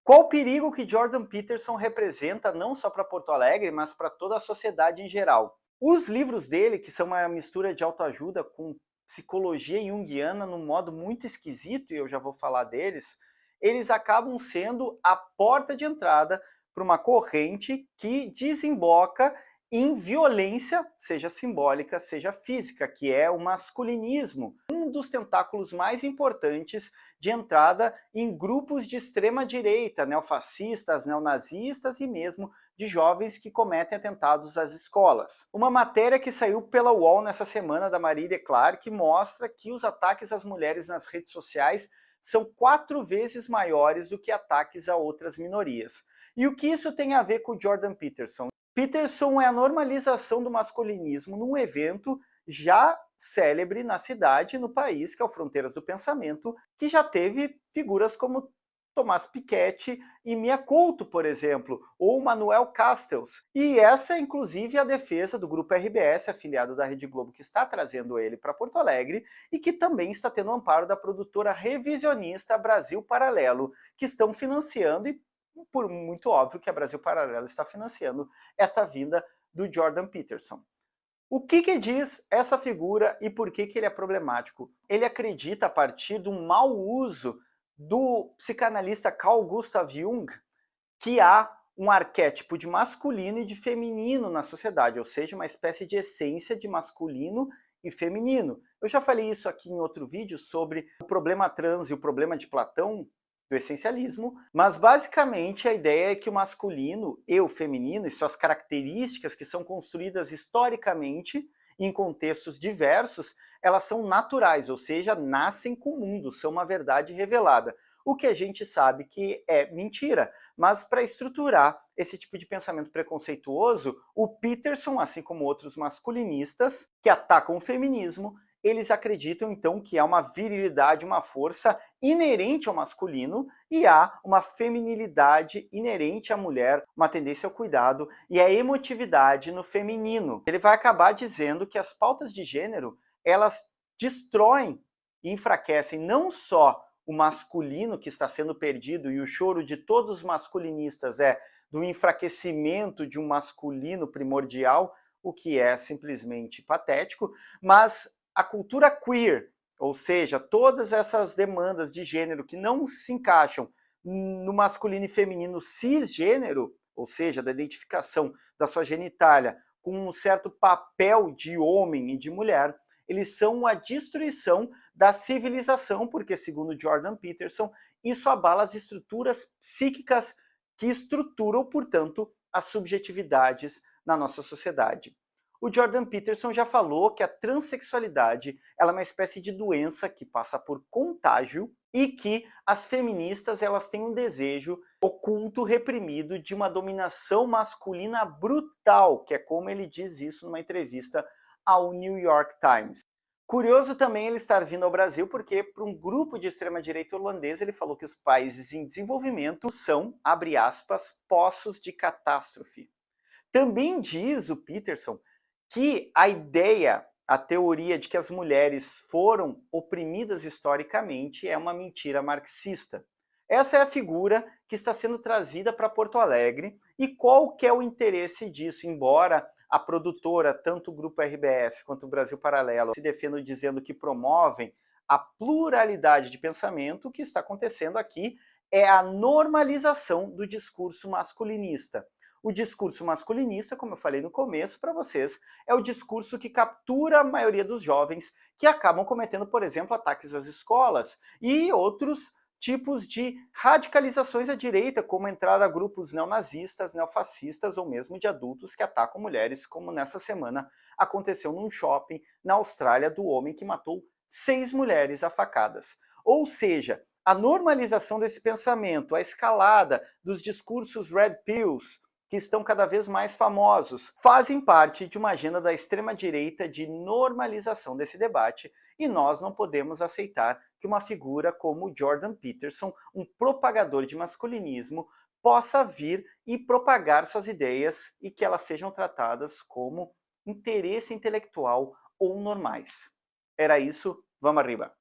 Qual o perigo que Jordan Peterson representa não só para Porto Alegre, mas para toda a sociedade em geral? Os livros dele, que são uma mistura de autoajuda com psicologia junguiana num modo muito esquisito, e eu já vou falar deles, eles acabam sendo a porta de entrada para uma corrente que desemboca em violência, seja simbólica, seja física, que é o masculinismo, um dos tentáculos mais importantes de entrada em grupos de extrema direita, neofascistas, neonazistas e mesmo de jovens que cometem atentados às escolas. Uma matéria que saiu pela UOL nessa semana da Marília Clark mostra que os ataques às mulheres nas redes sociais são 4 vezes maiores do que ataques a outras minorias. E o que isso tem a ver com o Jordan Peterson? Peterson é a normalização do masculinismo num evento já célebre na cidade, no país, que é o Fronteiras do Pensamento, que já teve figuras como Tomás Piketty e Mia Couto, por exemplo, ou Manuel Castells. E essa é, inclusive, a defesa do Grupo RBS, afiliado da Rede Globo, que está trazendo ele para Porto Alegre e que também está tendo o amparo da produtora revisionista Brasil Paralelo, que estão financiando e por muito óbvio que a Brasil Paralelo está financiando esta vinda do Jordan Peterson. O que diz essa figura e por que ele é problemático? Ele acredita, a partir de um mau uso do psicanalista Carl Gustav Jung, que há um arquétipo de masculino e de feminino na sociedade, ou seja, uma espécie de essência de masculino e feminino. Eu já falei isso aqui em outro vídeo sobre o problema trans e o problema de Platão, do essencialismo, mas basicamente a ideia é que o masculino e o feminino e suas características que são construídas historicamente em contextos diversos, elas são naturais, ou seja, nascem com o mundo, são uma verdade revelada. O que a gente sabe que é mentira, mas para estruturar esse tipo de pensamento preconceituoso, o Peterson, assim como outros masculinistas que atacam o feminismo, eles acreditam então que há uma virilidade, uma força inerente ao masculino e há uma feminilidade inerente à mulher, uma tendência ao cuidado e a emotividade no feminino. Ele vai acabar dizendo que as pautas de gênero, elas destroem e enfraquecem não só o masculino que está sendo perdido, e o choro de todos os masculinistas é do enfraquecimento de um masculino primordial, o que é simplesmente patético, mas a cultura queer, ou seja, todas essas demandas de gênero que não se encaixam no masculino e feminino cisgênero, ou seja, da identificação da sua genitália com um certo papel de homem e de mulher, eles são a destruição da civilização, porque, segundo Jordan Peterson, isso abala as estruturas psíquicas que estruturam, portanto, as subjetividades na nossa sociedade. O Jordan Peterson já falou que a transexualidade ela é uma espécie de doença que passa por contágio e que as feministas elas têm um desejo oculto, reprimido, de uma dominação masculina brutal, que é como ele diz isso numa entrevista ao New York Times. Curioso também ele estar vindo ao Brasil porque, para um grupo de extrema-direita holandesa, ele falou que os países em desenvolvimento são, abre aspas, poços de catástrofe. Também diz o Peterson que a ideia, a teoria de que as mulheres foram oprimidas historicamente é uma mentira marxista. Essa é a figura que está sendo trazida para Porto Alegre e qual que é o interesse disso, embora a produtora, tanto o Grupo RBS quanto o Brasil Paralelo, se defendam dizendo que promovem a pluralidade de pensamento, o que está acontecendo aqui é a normalização do discurso masculinista. O discurso masculinista, como eu falei no começo para vocês, é o discurso que captura a maioria dos jovens que acabam cometendo, por exemplo, ataques às escolas e outros tipos de radicalizações à direita, como entrar a grupos neonazistas, neofascistas ou mesmo de adultos que atacam mulheres, como nessa semana aconteceu num shopping na Austrália do homem que matou 6 mulheres a facadas. Ou seja, a normalização desse pensamento, a escalada dos discursos red pills, que estão cada vez mais famosos, fazem parte de uma agenda da extrema-direita de normalização desse debate, e nós não podemos aceitar que uma figura como Jordan Peterson, um propagador de masculinismo, possa vir e propagar suas ideias e que elas sejam tratadas como interesse intelectual ou normais. Era isso, vamos arriba!